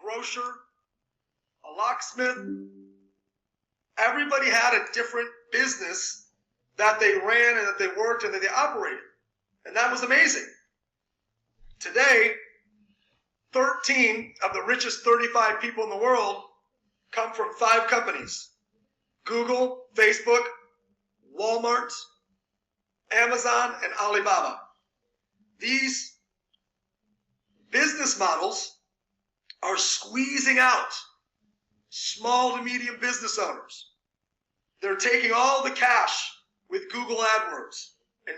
grocer, a locksmith. Everybody had a different business that they ran and that they worked and that they operated. And that was amazing. Today, 13 of the richest 35 people in the world come from 5 companies: Google, Facebook, Walmart, Amazon, and Alibaba. These business models are squeezing out small to medium business owners. They're taking all the cash with Google AdWords and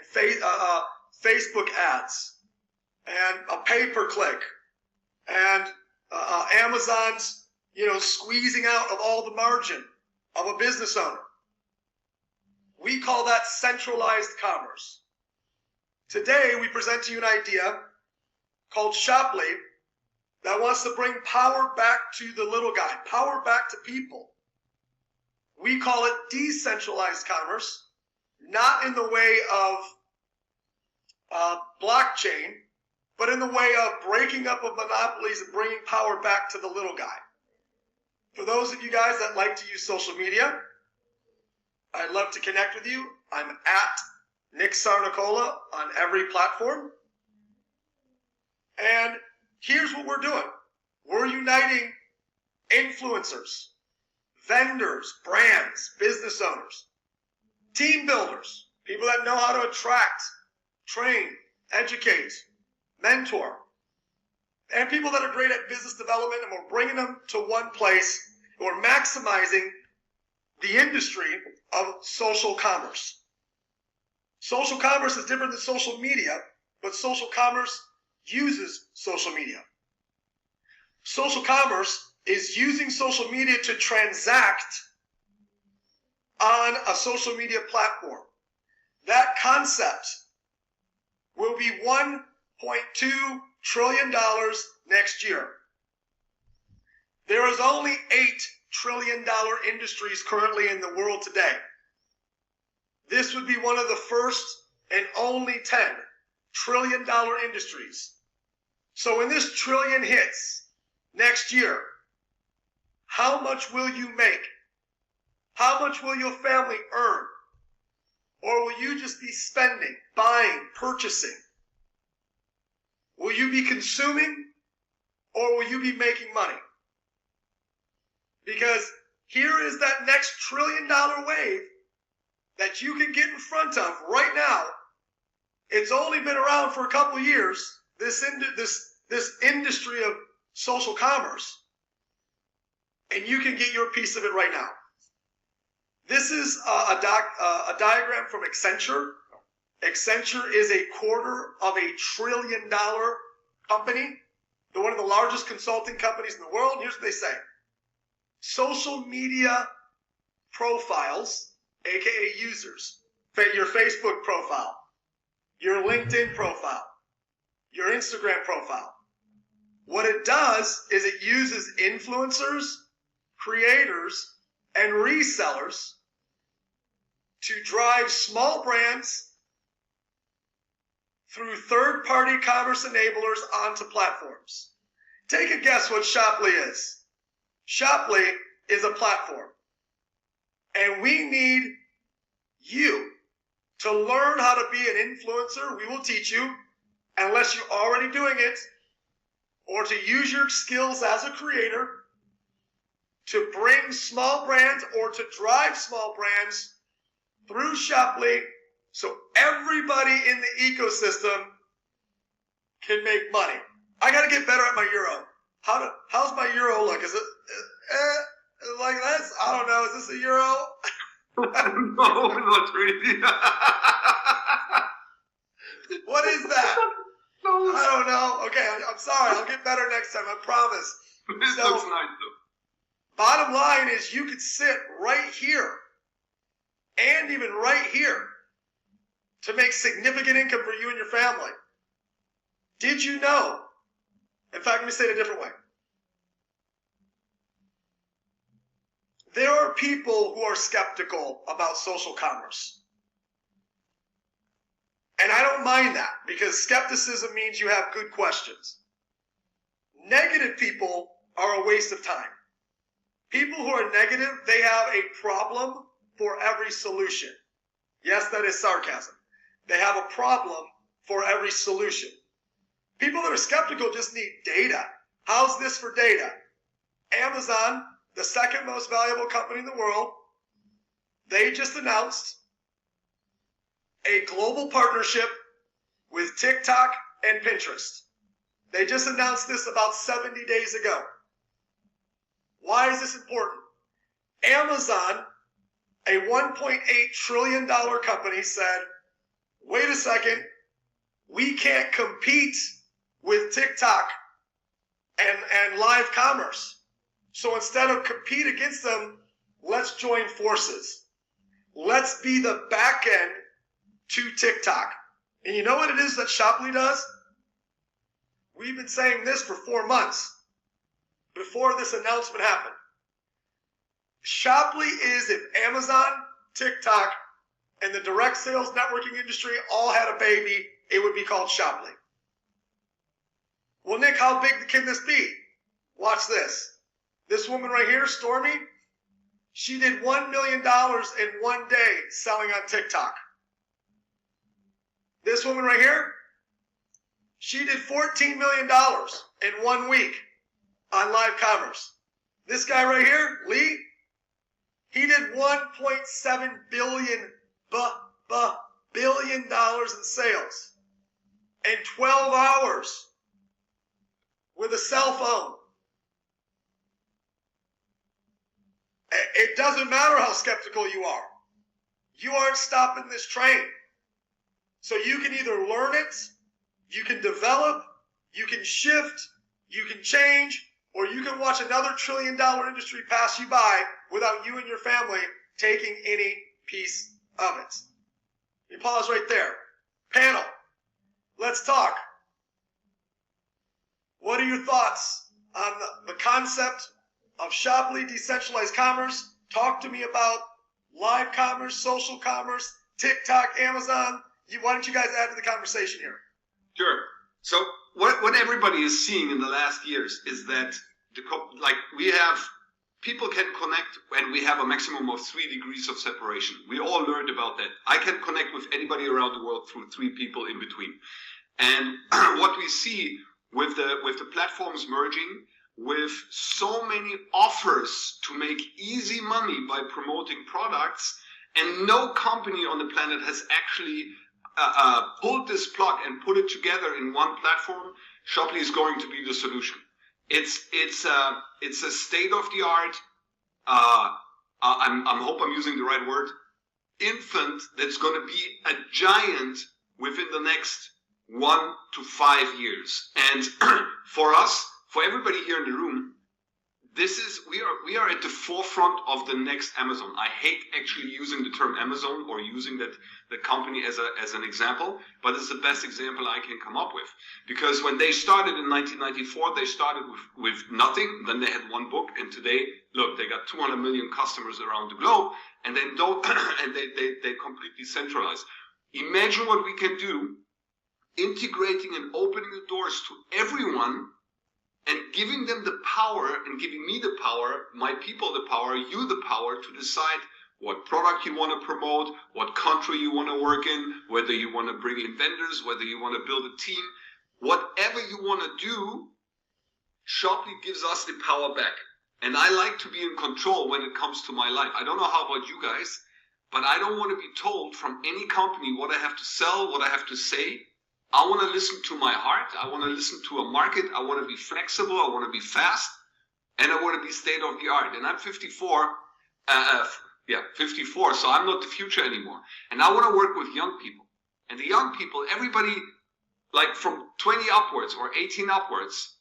Facebook ads and a pay-per-click and Amazon's, squeezing out of all the margin of a business owner. We call that centralized commerce. Today, we present to you an idea called Shopley that wants to bring power back to the little guy, power back to people. We call it decentralized commerce, not in the way of blockchain, but in the way of breaking up of monopolies and bringing power back to the little guy. For those of you guys that like to use social media, I'd love to connect with you. I'm at Nick Sarnicola on every platform. And here's what we're doing. We're uniting influencers, vendors, brands, business owners, team builders, people that know how to attract, train, educate, mentor, and people that are great at business development, and we're bringing them to one place, and we're maximizing the industry of social commerce. Social commerce is different than social media, but social commerce uses social media. Social commerce is using social media to transact on a social media platform. That concept will be $1.2 trillion next year. There is only $8 trillion industries currently in the world today. This would be one of the first and only $10 trillion industries. So when this trillion hits next year, how much will you make? How much will your family earn? Or will you just be spending, buying, purchasing? Will you be consuming, or will you be making money? Because here is that next $1 trillion wave that you can get in front of right now. It's only been around for a couple of years, this industry of social commerce, and you can get your piece of it right now. This is a diagram from Accenture. Accenture is $250 billion company. They're one of the largest consulting companies in the world. Here's what they say. Social media profiles, aka users, your Facebook profile, your LinkedIn profile, your Instagram profile. What it does is it uses influencers, creators, and resellers to drive small brands through third-party commerce enablers onto platforms. Take a guess what Shopley is. Shopley is a platform. And we need you to learn how to be an influencer. We will teach you, unless you're already doing it, or to use your skills as a creator to bring small brands or to drive small brands through Shopley so everybody in the ecosystem can make money. I got to get better at my euro. How's my euro look? Is it like this? I don't know. Is this a euro? No, not really. What is that? I don't know. Okay, I'm sorry. I'll get better next time. I promise. This looks nice though. Bottom line is you could sit right here and even right here to make significant income for you and your family. Did you know? In fact, let me say it a different way. There are people who are skeptical about social commerce. And I don't mind that, because skepticism means you have good questions. Negative people are a waste of time. People who are negative, they have a problem for every solution. Yes, that is sarcasm. They have a problem for every solution. People that are skeptical just need data. How's this for data? Amazon, the second most valuable company in the world, they just announced a global partnership with TikTok and Pinterest. They just announced this about 70 days ago. Why is this important? Amazon, a $1.8 trillion company, said, wait a second, we can't compete with TikTok and live commerce. So instead of compete against them, let's join forces. Let's be the back end to TikTok. And you know what it is that Shoply does? We've been saying this for 4 months before this announcement happened. Shoply is if Amazon, TikTok, and the direct sales networking industry all had a baby, it would be called Shoply. Well, Nick, how big can this be? Watch this. This woman right here, Stormy, she did $1 million in one day selling on TikTok. This woman right here, she did $14 million in 1 week on live commerce. This guy right here, Lee, he did $1.7 billion in sales in 12 hours with a cell phone. It doesn't matter how skeptical you are. You aren't stopping this train. So you can either learn it, you can develop, you can shift, you can change, or you can watch another $1 trillion industry pass you by without you and your family taking any piece of it. You pause right there. Panel, let's talk. What are your thoughts on the concept of Shoply decentralized commerce? Talk to me about live commerce, social commerce, TikTok, Amazon. Why don't you guys add to the conversation here? Sure. So what everybody is seeing in the last years is that people can connect and we have a maximum of 3 degrees of separation. We all learned about that. I can connect with anybody around the world through 3 people in between. And what we see with the platforms merging, with so many offers to make easy money by promoting products, and no company on the planet has actually pulled this plug and put it together in one platform, Shoply is going to be the solution. It's a state of the art. I hope I'm using the right word. Infant that's going to be a giant within the next 1 to 5 years. And for us, for everybody here in the room, we are at the forefront of the next Amazon. I hate actually using the term Amazon or using the company as an example, but it's the best example I can come up with. Because when they started in 1994, they started with nothing. Then they had 1 book, and today, look, they got 200 million customers around the globe, and they completely centralized. Imagine what we can do, integrating and opening the doors to everyone, and giving them the power and giving me the power, my people the power, you the power to decide what product you want to promote, what country you want to work in, whether you want to bring in vendors, whether you want to build a team, whatever you want to do, Shoply gives us the power back. And I like to be in control when it comes to my life. I don't know how about you guys, but I don't want to be told from any company what I have to sell, what I have to say. I want to listen to my heart. I want to listen to a market. I want to be flexible. I want to be fast. And I want to be state of the art. And I'm 54. 54. So I'm not the future anymore. And I want to work with young people. And the young people, everybody like from 20 upwards or 18 upwards,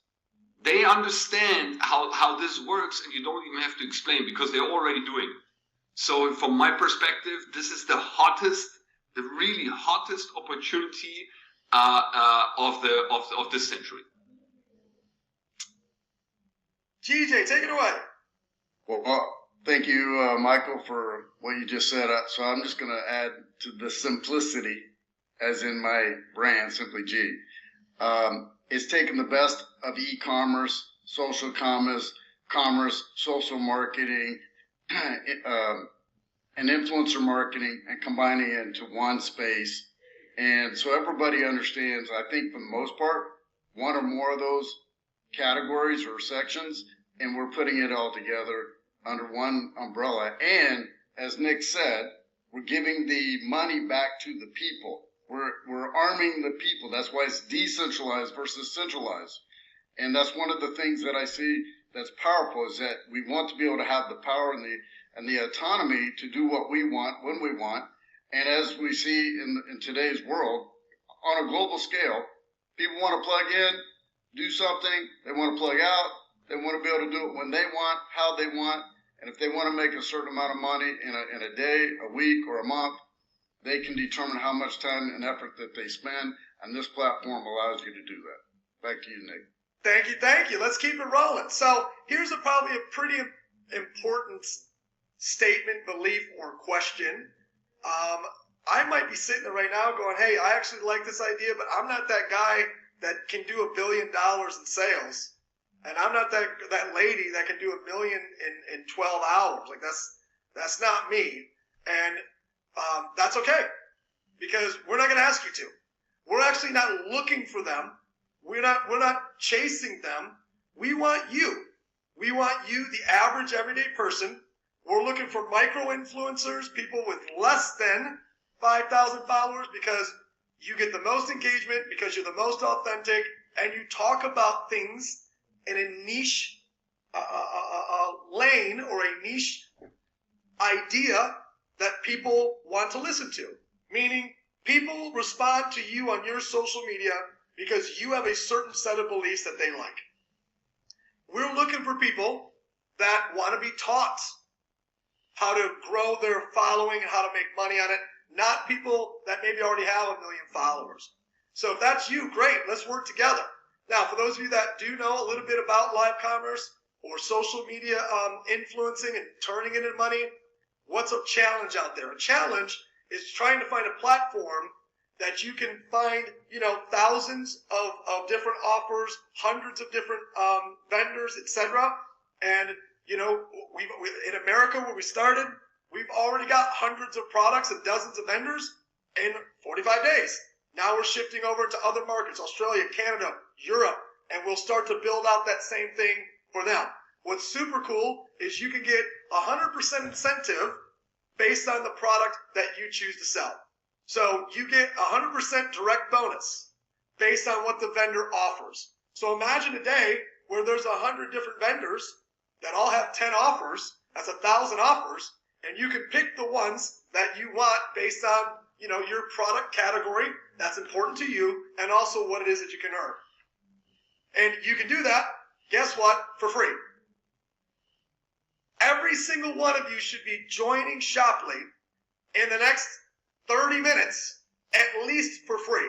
they understand how this works. And you don't even have to explain because they're already doing it. So from my perspective, this is the really hottest opportunity of this century. GJ, take it away. Well, thank you, Michael, for what you just said. So I'm just going to add to the simplicity, as in my brand, Simply G. It's taken the best of e-commerce, social commerce, social marketing, and influencer marketing, and combining it into one space. And so everybody understands, I think for the most part, one or more of those categories or sections, and we're putting it all together under one umbrella. And as Nick said, we're giving the money back to the people. We're arming the people. That's why it's decentralized versus centralized. And that's one of the things that I see that's powerful, is that we want to be able to have the power and the autonomy to do what we want when we want. And as we see in today's world, on a global scale, people want to plug in, do something, they want to plug out, they want to be able to do it when they want, how they want, and if they want to make a certain amount of money in a day, a week, or a month, they can determine how much time and effort that they spend, and this platform allows you to do that. Back to you, Nick. Thank you. Let's keep it rolling. So here's probably a pretty important statement, belief, or question. I might be sitting there right now going, hey, I actually like this idea, but I'm not that guy that can do $1 billion in sales. And I'm not that lady that can do $1 million in 12 hours. Like that's not me. And that's okay, because we're not going to ask you to. We're actually not looking for them. We're not chasing them. We want you. We want you, the average everyday person. We're looking for micro influencers, people with less than 5,000 followers, because you get the most engagement, because you're the most authentic, and you talk about things in a niche lane or a niche idea that people want to listen to. Meaning, people respond to you on your social media because you have a certain set of beliefs that they like. We're looking for people that want to be taught how to grow their following and how to make money on it, not people that maybe already have 1 million followers. So if that's you, great, let's work together. Now, for those of you that do know a little bit about live commerce or social media influencing and turning it into money, what's a challenge out there? A challenge is trying to find a platform that you can find, thousands of different offers, hundreds of different vendors, etc. And, in America, where we started, we've already got hundreds of products and dozens of vendors in 45 days. Now we're shifting over to other markets, Australia, Canada, Europe, and we'll start to build out that same thing for them. What's super cool is you can get 100% incentive based on the product that you choose to sell. So you get 100% direct bonus based on what the vendor offers. So imagine a day where there's 100 different vendors that all have 10 offers. That's 1,000 offers, and you can pick the ones that you want based on your product category that's important to you, and also what it is that you can earn. And you can do that, guess what, for free. Every single one of you should be joining Shoply in the next 30 minutes, at least for free.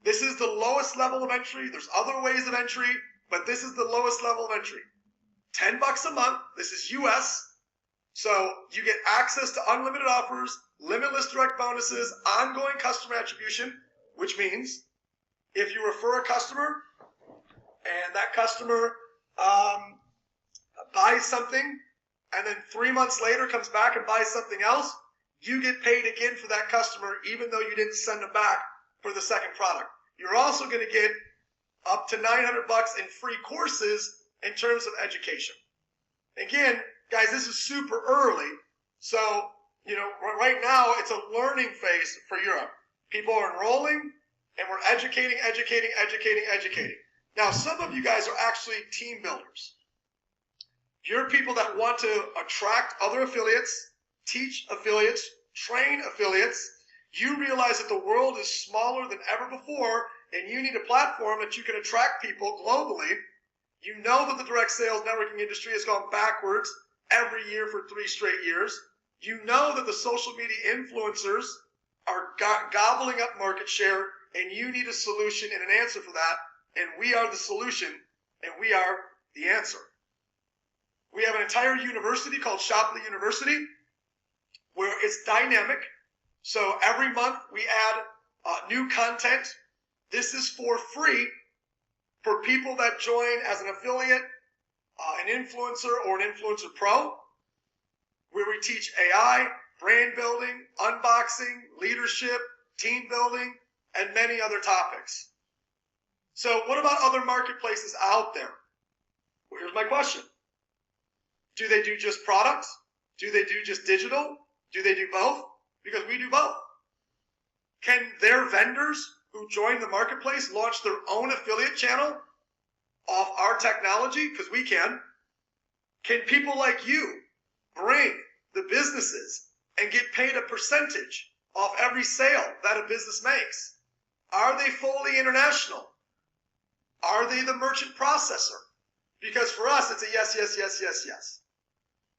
This is the lowest level of entry. There's other ways of entry, but this is the lowest level of entry. $10 a month. This is US. So you get access to unlimited offers, limitless direct bonuses, ongoing customer attribution, which means if you refer a customer and that customer buys something and then 3 months later comes back and buys something else, you get paid again for that customer even though you didn't send them back for the second product. You're also going to get up to $900 in free courses in terms of education. Again, guys, this is super early. So, right now it's a learning phase for Europe. People are enrolling and we're educating. Now, some of you guys are actually team builders. You're people that want to attract other affiliates, teach affiliates, train affiliates. You realize that the world is smaller than ever before, and you need a platform that you can attract people globally. You know that the direct sales networking industry has gone backwards every year for 3 straight years. You know that the social media influencers are gobbling up market share, and you need a solution and an answer for that. And we are the solution, and we are the answer. We have an entire university called Shoply University, where it's dynamic. So every month we add new content. This is for free. for people that join as an affiliate, an influencer, or an influencer pro, where we teach AI, brand building, unboxing, leadership, team building, and many other topics. So what about other marketplaces out there? Well, here's my question. Do they do just products? Do they do just digital? Do they do both? Because we do both. Can their vendors who join the marketplace launch their own affiliate channel off our technology? Because we can. Can people like you bring the businesses and get paid a percentage off every sale that a business makes? Are they fully international? Are they the merchant processor? Because for us, it's a yes, yes, yes, yes, yes.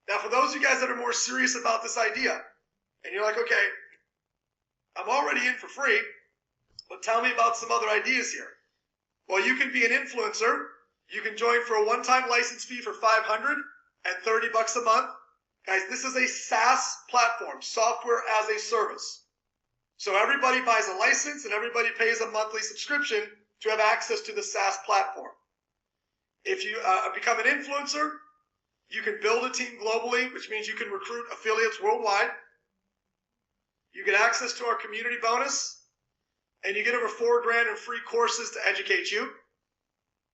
Now, for those of you guys that are more serious about this idea, and you're like, okay, I'm already in for free, but tell me about some other ideas here. Well, you can be an influencer. You can join for a one-time license fee for $530 a month. Guys, this is a SaaS platform, software as a service. So everybody buys a license and everybody pays a monthly subscription to have access to the SaaS platform. If you become an influencer, you can build a team globally, which means you can recruit affiliates worldwide. You get access to our community bonus, and you get over $4,000 in free courses to educate you.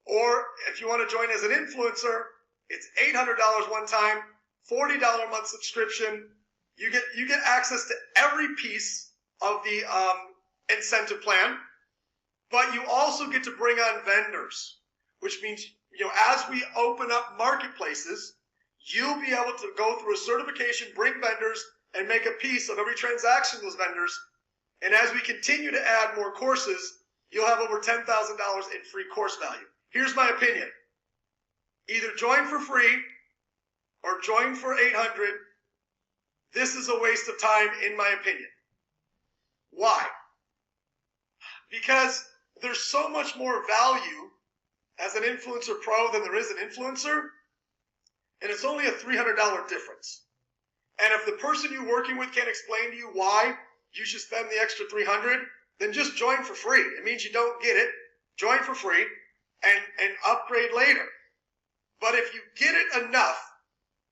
Or if you want to join as an influencer, it's $800 one time, $40 a month subscription. You get access to every piece of the incentive plan, but you also get to bring on vendors, which means, as we open up marketplaces, you'll be able to go through a certification, bring vendors, and make a piece of every transaction with those vendors. And as we continue to add more courses, you'll have over $10,000 in free course value. Here's my opinion. Either join for free or join for $800. This is a waste of time, in my opinion. Why? Because there's so much more value as an influencer pro than there is an influencer, and it's only a $300 difference. And if the person you're working with can't explain to you why you should spend the extra $300, then just join for free. It means you don't get it. Join for free and upgrade later. But if you get it enough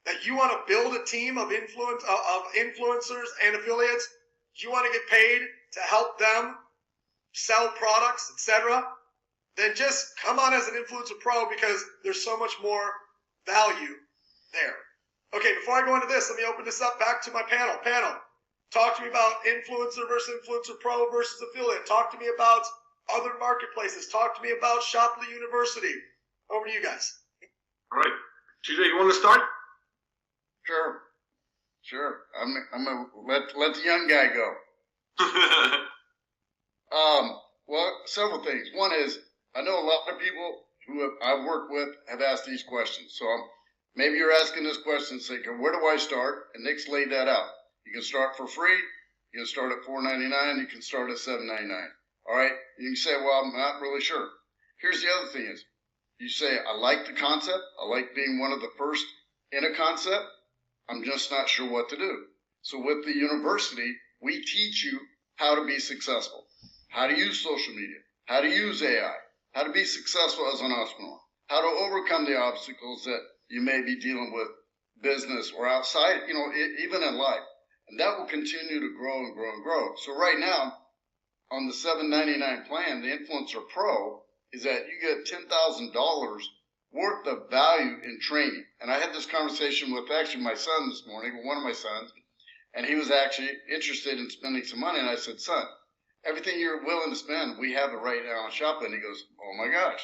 that you want to build a team of influencers and affiliates, you want to get paid to help them sell products, etc., then just come on as an influencer pro, because there's so much more value there. Okay, before I go into this, let me open this up back to my panel. Panel, talk to me about influencer versus influencer pro versus affiliate. Talk to me about other marketplaces. Talk to me about Shopley University. Over to you guys. All right. TJ, you want to start? Sure. I'm gonna let the young guy go. Well, several things. One is, I know a lot of people who I've worked with have asked these questions. So maybe you're asking this question thinking, where do I start? And Nick's laid that out. You can start for free. You can start at $4.99. You can start at $7.99. All right. You can say, well, I'm not really sure. Here's the other thing is, you say, I like the concept. I like being one of the first in a concept. I'm just not sure what to do. So with the university, we teach you how to be successful, how to use social media, how to use AI, how to be successful as an entrepreneur, how to overcome the obstacles that you may be dealing with business or outside, even in life. And that will continue to grow and grow and grow. So right now, on the $7.99 plan, the Influencer Pro is that you get $10,000 worth of value in training. And I had this conversation with actually my son this morning, one of my sons, and he was actually interested in spending some money. And I said, son, everything you're willing to spend, we have it right now on Shopify. And he goes, oh my gosh.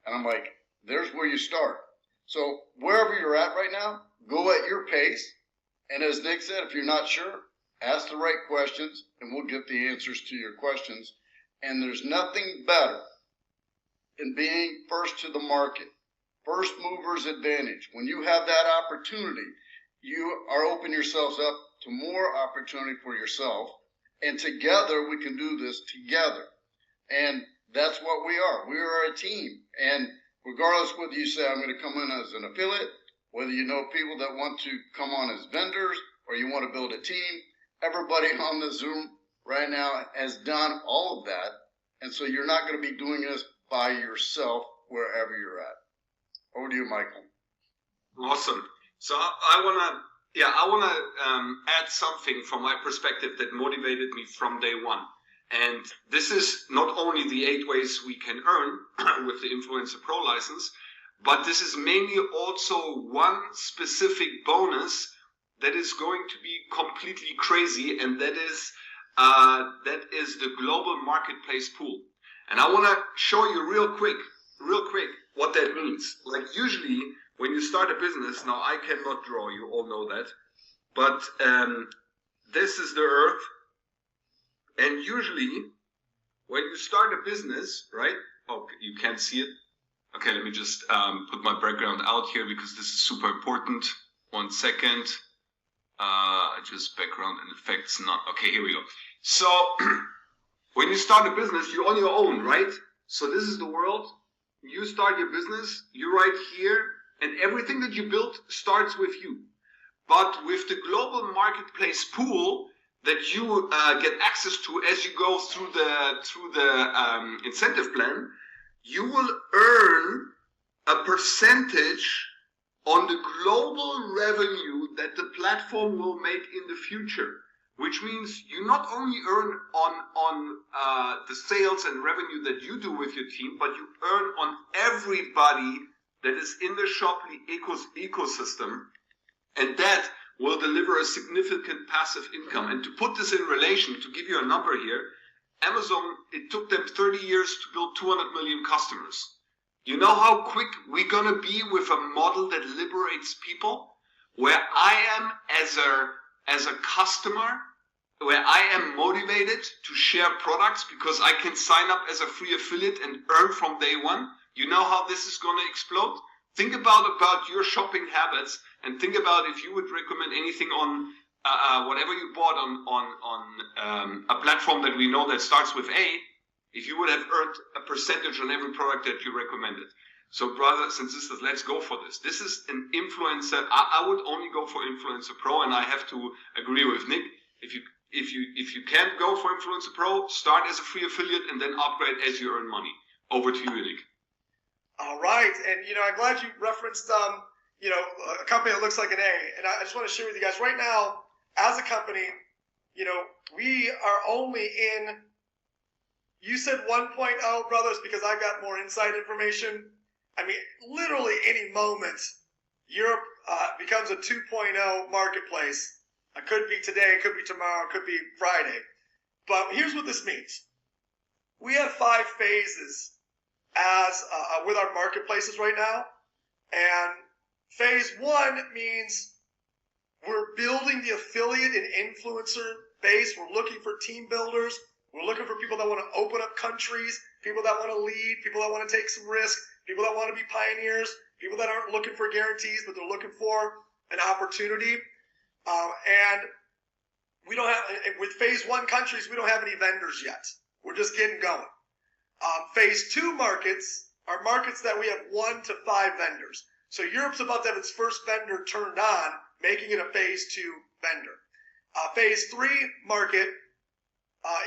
And I'm like, there's where you start. So wherever you're at right now, go at your pace. And as Nick said, if you're not sure, ask the right questions and we'll get the answers to your questions. And there's nothing better than being first to the market. First mover's advantage. When you have that opportunity, you are opening yourselves up to more opportunity for yourself. And together we can do this together. And that's what we are. We are a team. And regardless whether you say I'm going to come in as an affiliate, whether you know people that want to come on as vendors, or you want to build a team, everybody on the Zoom right now has done all of that. And so you're not going to be doing this by yourself wherever you're at. Over to you, Michael. Awesome. So I wanna add something from my perspective that motivated me from day one. And this is not only the 8 ways we can earn with the Influencer Pro license, but this is mainly also one specific bonus that is going to be completely crazy, and that is the global marketplace pool. And I want to show you real quick what that means. Like usually when you start a business, now I cannot draw, you all know that, but this is the earth. And usually when you start a business, right? Oh, you can't see it. Okay, let me just put my background out here because this is super important. 1 second. Just background and effects not. Okay, here we go. So when you start a business, you're on your own, right? So this is the world. You start your business, you're right here, and everything that you build starts with you. But with the global marketplace pool that you get access to as you go through the incentive plan, you will earn a percentage on the global revenue that the platform will make in the future. Which means you not only earn on the sales and revenue that you do with your team, but you earn on everybody that is in the Shoply ecosystem, and that will deliver a significant passive income. And to put this in relation, to give you a number here, Amazon, it took them 30 years to build 200 million customers. You know how quick we're gonna be with a model that liberates people, where I am as a customer, where I am motivated to share products because I can sign up as a free affiliate and earn from day one. You know how this is going to explode? Think about your shopping habits and think about if you would recommend anything on whatever you bought on a platform that we know that starts with A, if you would have earned a percentage on every product that you recommended. So brothers and sisters, let's go for this. This is an influencer. I would only go for Influencer Pro, and I have to agree with Nick. If you can't go for Influencer Pro, start as a free affiliate and then upgrade as you earn money. Over to you, Nick. All right, and I'm glad you referenced a company that looks like an A, and I just want to share with you guys right now, as a company, we are only in. You said 1.0, brothers, because I've got more inside information. I mean, literally any moment, Europe becomes a 2.0 marketplace. It could be today, it could be tomorrow, it could be Friday. But here's what this means. We have 5 phases as with our marketplaces right now. And phase 1 means we're building the affiliate and influencer base. We're looking for team builders. We're looking for people that want to open up countries, people that want to lead, people that want to take some risk, people that want to be pioneers, people that aren't looking for guarantees, but they're looking for an opportunity. And we don't have, with phase 1 countries, we don't have any vendors yet. We're just getting going. Phase 2 markets are markets that we have 1 to 5 vendors. So Europe's about to have its first vendor turned on, making it a phase 2 vendor. Phase 3 market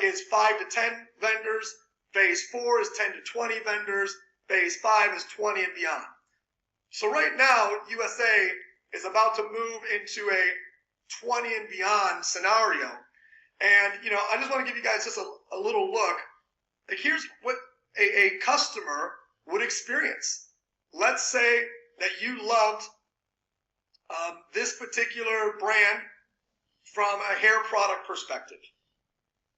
is 5 to 10 vendors. Phase 4 is 10 to 20 vendors. Phase 5 is 20 and beyond. So right now, USA is about to move into a 20 and beyond scenario. And, I just want to give you guys just a little look. Like, here's what a customer would experience. Let's say that you loved this particular brand from a hair product perspective.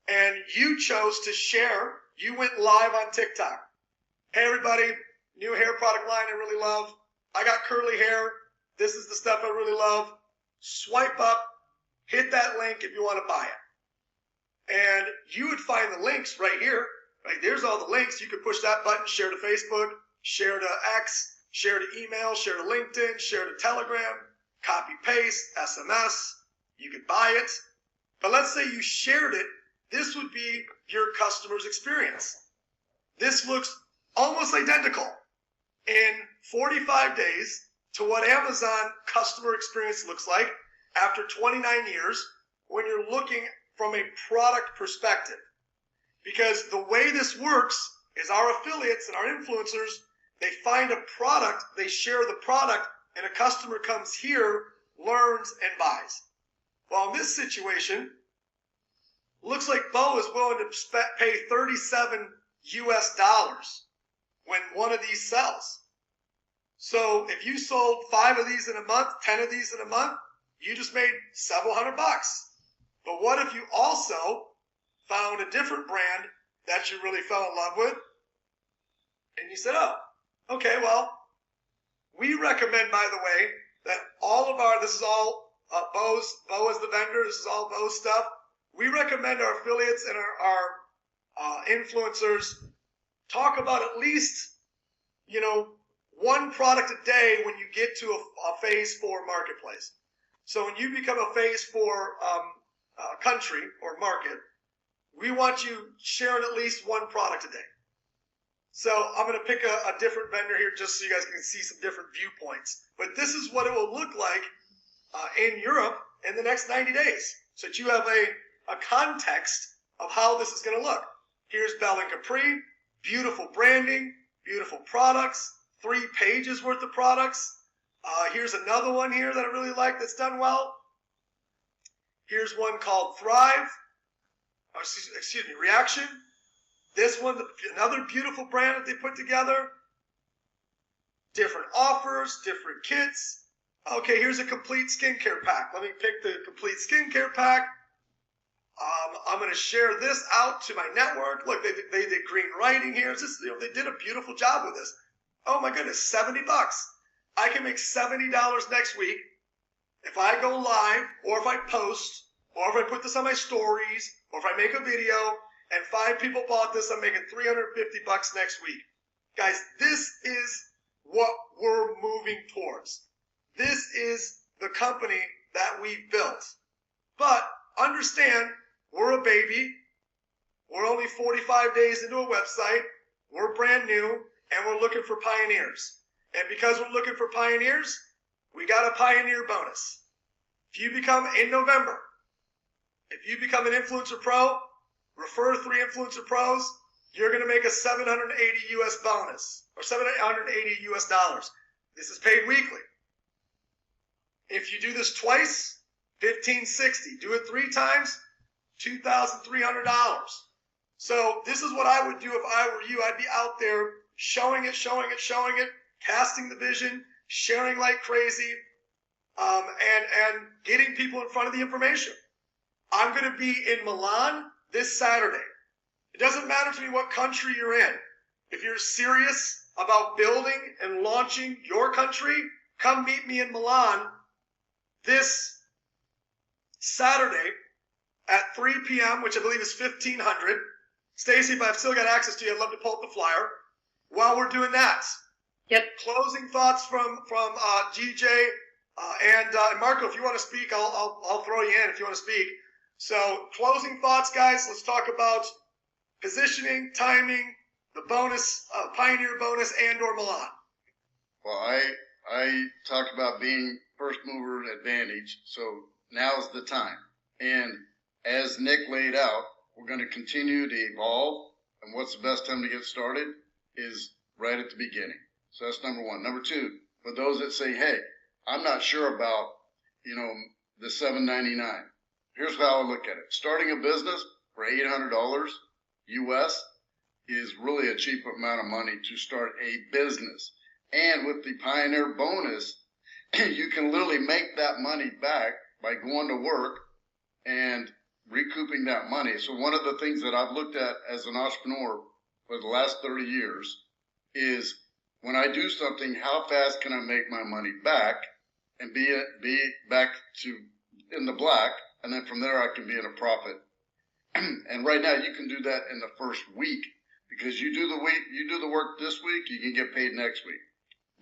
And you chose to share. You went live on TikTok. Hey, everybody, new hair product line I really love. I got curly hair. This is the stuff I really love. Swipe up, hit that link if you want to buy it. And you would find the links right here. Right, there's all the links. You could push that button, share to Facebook, share to X, share to email, share to LinkedIn, share to Telegram, copy, paste, SMS. You could buy it. But let's say you shared it. This would be your customer's experience. This looks almost identical in 45 days to what Amazon customer experience looks like after 29 years when you're looking from a product perspective. Because the way this works is our affiliates and our influencers, They find a product, they share the product, and a customer comes here, learns, and buys. Well, in this situation, looks like Bo is willing to pay $37 US when one of these sells. So if you sold 5 of these in a month, 10 of these in a month, you just made several $100. But what if you also found a different brand that you really fell in love with? And you said, oh, okay, well, we recommend, by the way, that all of our, this is all Bo is the vendor, this is all Bo stuff. We recommend our affiliates and our influencers talk about at least, one product a day when you get to a phase 4 marketplace. So when you become a phase 4 country or market, we want you sharing at least one product a day. So I'm going to pick a different vendor here just so you guys can see some different viewpoints. But this is what it will look like in Europe in the next 90 days. So that you have a context of how this is going to look. Here's Bell & Capri, beautiful branding, beautiful products, 3 pages worth of products. Here's another one here that I really like that's done well. Here's one called Thrive. Reaction. This one, another beautiful brand that they put together. Different offers, different kits. Okay, here's a complete skincare pack. Let me pick the complete skincare pack. I'm going to share this out to my network. Look, they did green writing here. It's just, they did a beautiful job with this. Oh my goodness, $70. I can make $70 next week if I go live, or if I post, or if I put this on my stories, or if I make a video, and 5 people bought this, I'm making $350 next week. Guys, this is what we're moving towards. This is the company that we built. But understand, we're a baby. We're only 45 days into a website. We're brand new, and we're looking for pioneers. And because we're looking for pioneers, we got a pioneer bonus. If you become, in November, if you become an Influencer Pro, refer 3 Influencer Pros, you're going to make a $780 US bonus, or $780 US dollars. This is paid weekly. If you do this twice, $1,560. Do it 3 times, $2,300. So this is what I would do if I were you. I'd be out there showing it, casting the vision, sharing like crazy, and getting people in front of the information. I'm going to be in Milan this Saturday. It doesn't matter to me what country you're in. If you're serious about building and launching your country, come meet me in Milan this Saturday at 3 p.m., which I believe is 1500. Stacy, if I've still got access to you, I'd love to pull up the flyer. While we're doing that, Yep. closing thoughts from GJ and Marco. If you want to speak, I'll throw you in if you want to speak. So closing thoughts, guys. Let's talk about positioning, timing, the bonus, Pioneer bonus, and/or Milan. Well, I talked about being first mover advantage, so now's the time. And as Nick laid out, we're going to continue to evolve, and what's the best time to get started is right at the beginning. So that's number 1. Number 2, for those that say, hey, I'm not sure about, the $7.99. Here's how I look at it. Starting a business for $800 US is really a cheap amount of money to start a business. And with the Pioneer bonus, you can literally make that money back by going to work and recouping that money. So one of the things that I've looked at as an entrepreneur for the last 30 years is when I do something, how fast can I make my money back and be back to in the black, and then from there I can be in a profit. And right now you can do that in the first week, because you do the work this week, you can get paid next week.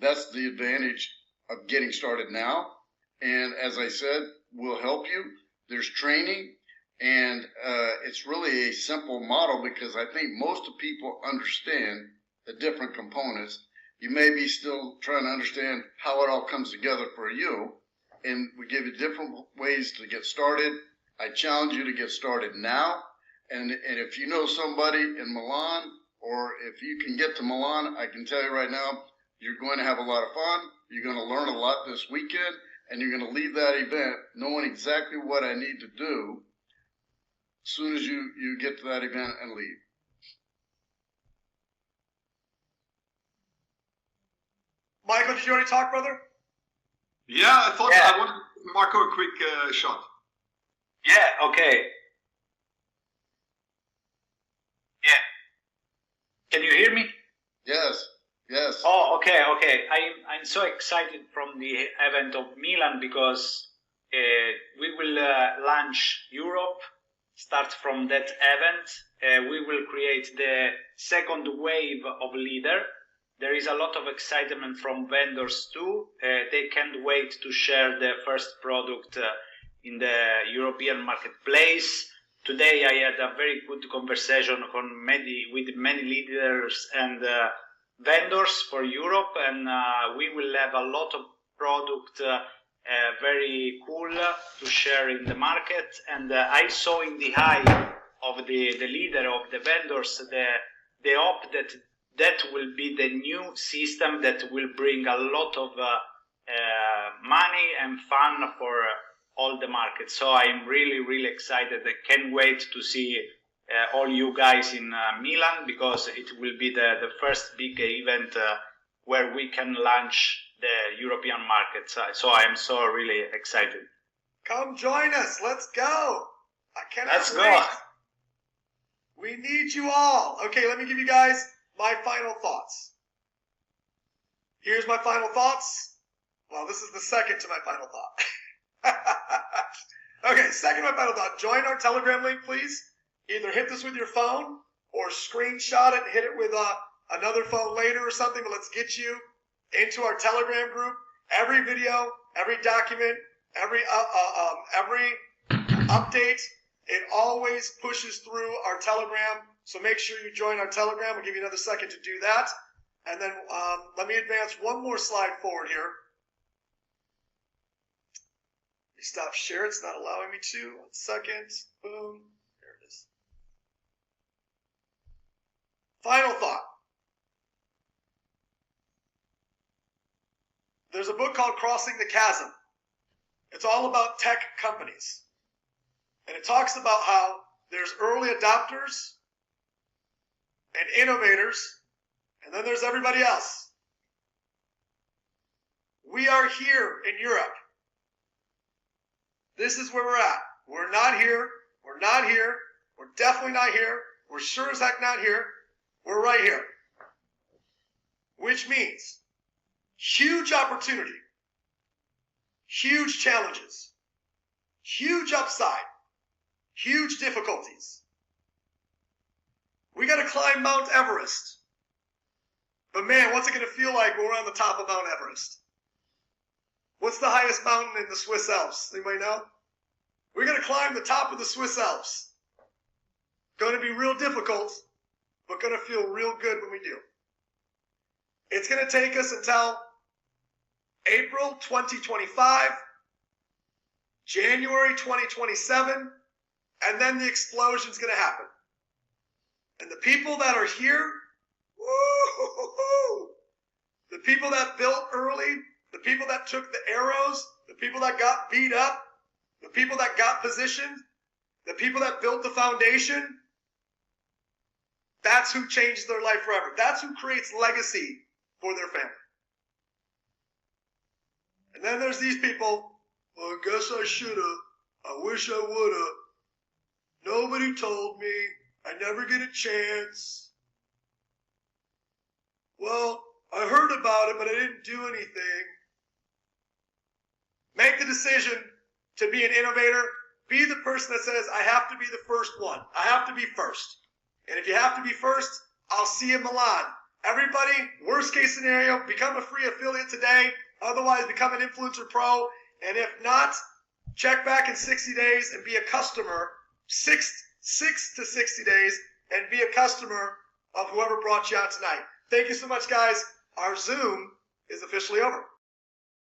That's the advantage of getting started now. And as I said, we'll help you. There's training, and it's really a simple model, because I think most of people understand the different components. You may be still trying to understand how it all comes together for you, and we give you different ways to get started. I challenge you to get started now, and if you know somebody in Milan, or if you can get to Milan, I can tell you right now, You're going to have a lot of fun. You're going to learn a lot this weekend, and you're going to leave that event knowing exactly what I need to do as soon as you get to that event and leave. Michael, did you already talk, brother? Yeah, I thought I wanted to give Marco a quick shot. Yeah, okay. Yeah. Can you hear me? Yes. Oh, okay. I'm so excited from the event of Milan because we will launch Europe. Start from that event. We will create the second wave of leader. There is a lot of excitement from vendors too. They can't wait to share the first product in the European marketplace. Today I had a very good conversation with many leaders and vendors for Europe, and we will have a lot of product very cool to share in the market. And I saw in the eye of the leader of the vendors the hope that will be the new system that will bring a lot of money and fun for all the markets. So I'm really excited. I can't wait to see all you guys in Milan, because it will be the first big event where we can launch the European market. So I'm so really excited. Come join us. Let's go. I cannot Let's wait. go. We need you all. Okay, let me give you guys my final thoughts. Here's my final thoughts. Well, this is the second to my final thought. Okay, second to my final thought. Join our Telegram link, please. Either hit this with your phone or screenshot it and hit it with another phone later or something, but let's get you into our Telegram group. Every video, every document, every update, it always pushes through our Telegram. So make sure you join our Telegram. I'll give you another second to do that. And then let me advance one more slide forward here. Let me stop share. It's not allowing me to. 1 second. Boom. There it is. Final thought. There's a book called Crossing the Chasm. It's all about tech companies. And it talks about how there's early adopters and innovators, and then there's everybody else. We are here in Europe. This is where we're at. We're not here. We're not here. We're definitely not here. We're sure as heck not here. We're right here. Which means huge opportunity, huge challenges, huge upside, huge difficulties. We got to climb Mount Everest. But man, what's it going to feel like when we're on the top of Mount Everest? What's the highest mountain in the Swiss Alps? Anybody know? We're going to climb the top of the Swiss Alps. Going to be real difficult, but going to feel real good when we do. It's going to take us until April 2025, January 2027, and then the explosion's going to happen. And the people that are here, woo-hoo-hoo-hoo, the people that built early, the people that took the arrows, the people that got beat up, the people that got positioned, the people that built the foundation, that's who changed their life forever. That's who creates legacy for their family. And then there's these people, well, I guess I should have. I wish I would have. Nobody told me. I never get a chance. Well, I heard about it, but I didn't do anything. Make the decision to be an innovator. Be the person that says, I have to be the first one. I have to be first. And if you have to be first, I'll see you in Milan. Everybody, worst case scenario, become a free affiliate today. Otherwise, become an influencer pro. And if not, check back in 60 days and be a customer. 6 to 60 days and be a customer of whoever brought you out tonight. Thank you so much, guys. Our Zoom is officially over.